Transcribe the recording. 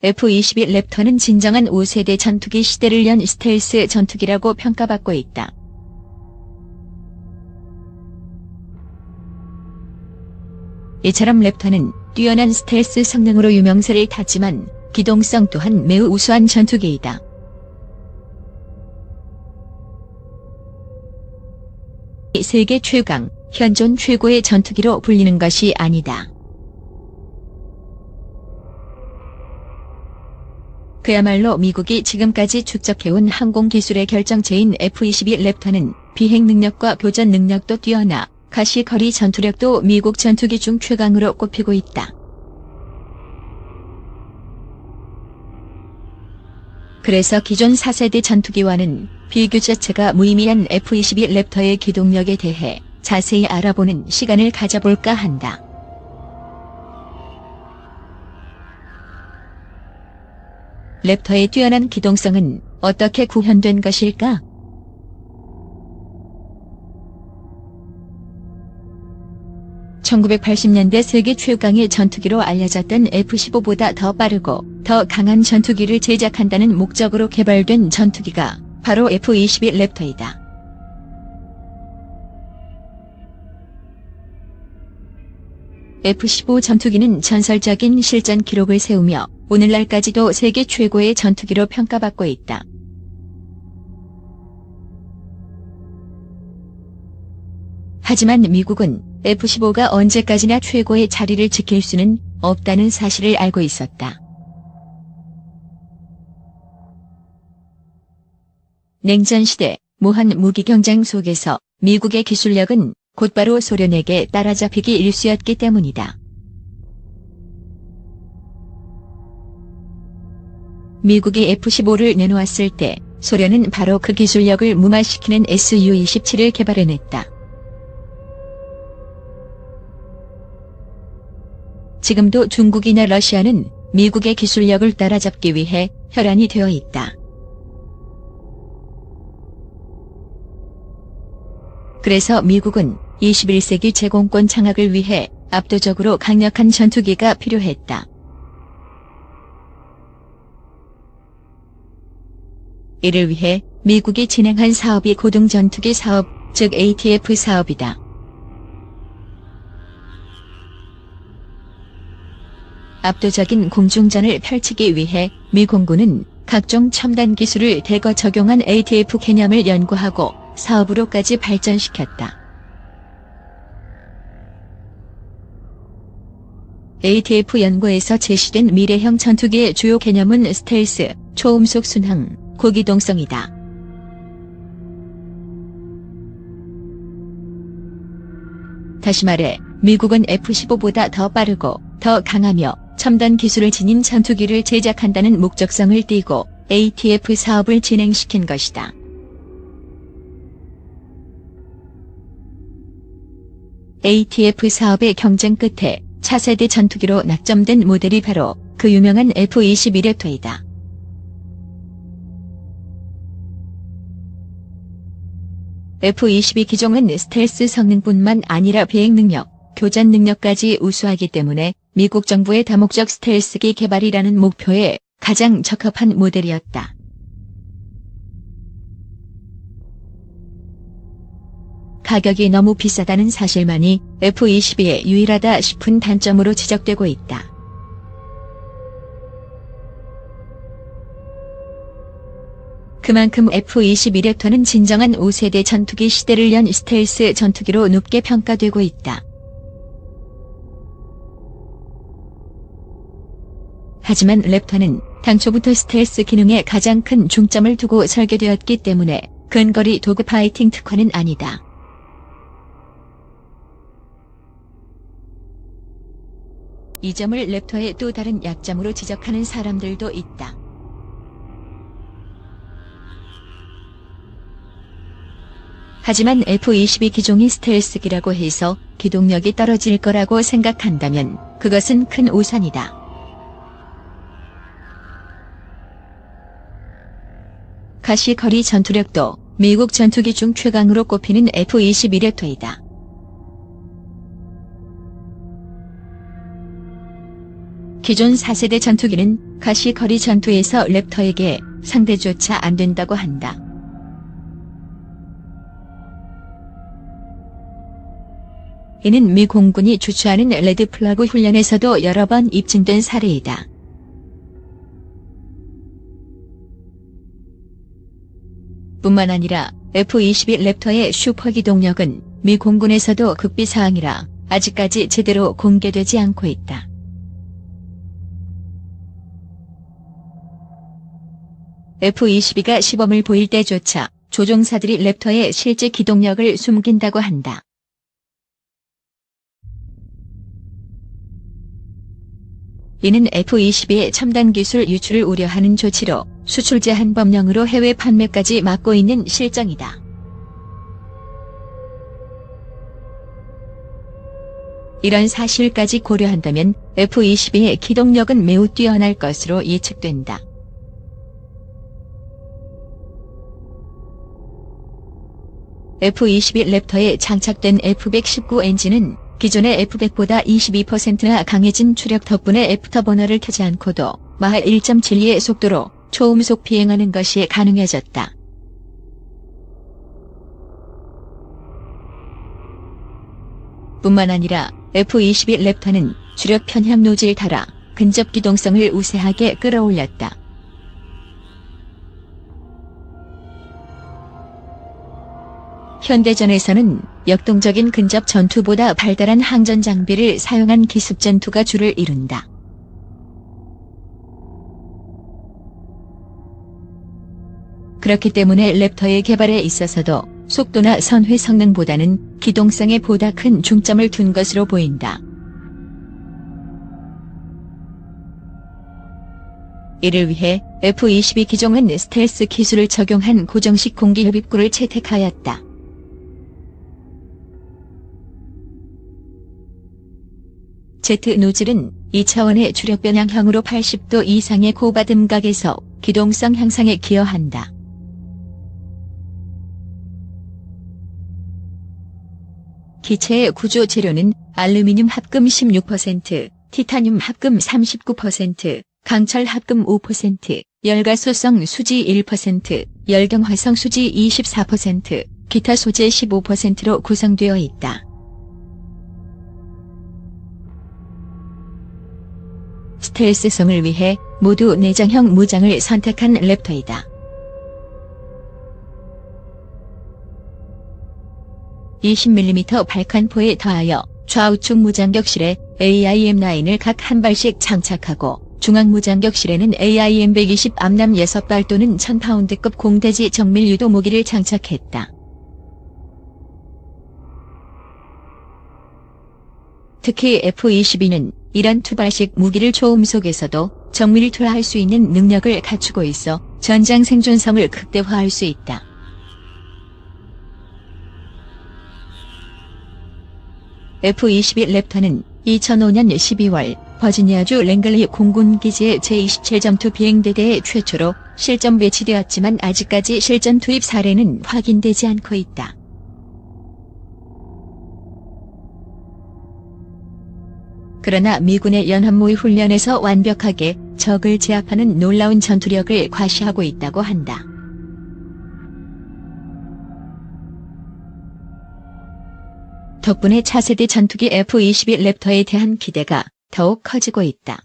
F-22 랩터는 진정한 5세대 전투기 시대를 연 스텔스 전투기라고 평가받고 있다. 이처럼 랩터는 뛰어난 스텔스 성능으로 유명세를 탔지만 기동성 또한 매우 우수한 전투기이다. 세계 최강, 현존 최고의 전투기로 불리는 것이 아니다. 그야말로 미국이 지금까지 축적해온 항공기술의 결정체인 F-22 랩터는 비행 능력과 교전 능력도 뛰어나 가시거리 전투력도 미국 전투기 중 최강으로 꼽히고 있다. 그래서 기존 4세대 전투기와는 비교 자체가 무의미한 F-22 랩터의 기동력에 대해 자세히 알아보는 시간을 가져볼까 한다. 랩터의 뛰어난 기동성은 어떻게 구현된 것일까? (1980년대) 세계 최강의 전투기로 알려졌던 F-15보다 더 빠르고 더 강한 전투기를 제작한다는 목적으로 개발된 전투기가 바로 F-22 랩터이다. F-15 전투기는 전설적인 실전 기록을 세우며 오늘날까지도 세계 최고의 전투기로 평가받고 있다. 하지만 미국은 F-15가 언제까지나 최고의 자리를 지킬 수는 없다는 사실을 알고 있었다. 냉전시대 무한 무기 경쟁 속에서 미국의 기술력은 곧바로 소련에게 따라잡히기 일쑤였기 때문이다. 미국이 F-15를 내놓았을 때 소련은 바로 그 기술력을 무마시키는 Su-27을 개발해냈다. 지금도 중국이나 러시아는 미국의 기술력을 따라잡기 위해 혈안이 되어 있다. 그래서 미국은 21세기 제공권 장악을 위해 압도적으로 강력한 전투기가 필요했다. 이를 위해 미국이 진행한 사업이 고등전투기 사업, 즉 ATF 사업이다. 압도적인 공중전을 펼치기 위해 미 공군은 각종 첨단 기술을 대거 적용한 ATF 개념을 연구하고 사업으로까지 발전시켰다. ATF 연구에서 제시된 미래형 전투기의 주요 개념은 스텔스, 초음속 순항, 고기동성이다. 다시 말해 미국은 F-15보다 더 빠르고 더 강하며 첨단 기술을 지닌 전투기를 제작한다는 목적성을 띠고 ATF 사업을 진행시킨 것이다. ATF 사업의 경쟁 끝에 차세대 전투기로 낙점된 모델이 바로 그 유명한 F-22 랩터이다. F-22 기종은 스텔스 성능뿐만 아니라 비행 능력, 교전 능력까지 우수하기 때문에 미국 정부의 다목적 스텔스기 개발이라는 목표에 가장 적합한 모델이었다. 가격이 너무 비싸다는 사실만이 F-22의 유일하다 싶은 단점으로 지적되고 있다. 그만큼 F-22 랩터는 진정한 5세대 전투기 시대를 연 스텔스 전투기로 높게 평가되고 있다. 하지만 랩터는 당초부터 스텔스 기능에 가장 큰 중점을 두고 설계되었기 때문에 근거리 도구 파이팅 특화는 아니다. 이 점을 랩터의 또 다른 약점으로 지적하는 사람들도 있다. 하지만 F-22 기종이 스텔스기라고 해서 기동력이 떨어질 거라고 생각한다면 그것은 큰 오산이다. 가시거리 전투력도 미국 전투기 중 최강으로 꼽히는 F-22 랩터이다. 기존 4세대 전투기는 가시거리 전투에서 랩터에게 상대조차 안 된다고 한다. 이는 미 공군이 주최하는 레드 플러그 훈련에서도 여러 번 입증된 사례이다. 뿐만 아니라 F-22 랩터의 슈퍼기동력은 미 공군에서도 극비사항이라 아직까지 제대로 공개되지 않고 있다. F-22가 시범을 보일 때조차 조종사들이 랩터의 실제 기동력을 숨긴다고 한다. 이는 F-22의 첨단 기술 유출을 우려하는 조치로 수출 제한 법령으로 해외 판매까지 막고 있는 실정이다. 이런 사실까지 고려한다면 F-22의 기동력은 매우 뛰어날 것으로 예측된다. F-22 랩터에 장착된 F-119 엔진은 기존의 F-100보다 22%나 강해진 추력 덕분에 애프터버너를 켜지 않고도 마하 1.72의 속도로 초음속 비행하는 것이 가능해졌다. 뿐만 아니라 F-22 랩터는 주력 편향 노즐 달아 근접 기동성을 우세하게 끌어올렸다. 현대전에서는 역동적인 근접 전투보다 발달한 항전 장비를 사용한 기습 전투가 주를 이룬다. 그렇기 때문에 랩터의 개발에 있어서도 속도나 선회 성능보다는 기동성에 보다 큰 중점을 둔 것으로 보인다. 이를 위해 F-22 기종은 스텔스 기술을 적용한 고정식 공기흡입구를 채택하였다. Z 노즐은 2차원의 주력 변향형으로 80도 이상의 고받음각에서 기동성 향상에 기여한다. 기체의 구조 재료는 알루미늄 합금 16%, 티타늄 합금 39%, 강철 합금 5%, 열가소성 수지 1%, 열경화성 수지 24%, 기타 소재 15%로 구성되어 있다. 스텔스성을 위해 모두 내장형 무장을 선택한 랩터이다. 20mm 발칸포에 더하여 좌우측 무장격실에 AIM-9을 각 한 발씩 장착하고 중앙 무장격실에는 AIM-120 암남 6발 또는 1000파운드급 공대지 정밀 유도 무기를 장착했다. 특히 F-22는 이런 투발식 무기를 초음속에서도 정밀 투하할 수 있는 능력을 갖추고 있어 전장 생존성을 극대화할 수 있다. F-22 랩터는 2005년 12월 버지니아주 랭글리 공군기지의 제27전투 비행대대에 최초로 실전 배치되었지만 아직까지 실전 투입 사례는 확인되지 않고 있다. 그러나 미군의 연합모의 훈련에서 완벽하게 적을 제압하는 놀라운 전투력을 과시하고 있다고 한다. 덕분에 차세대 전투기 F-22 랩터에 대한 기대가 더욱 커지고 있다.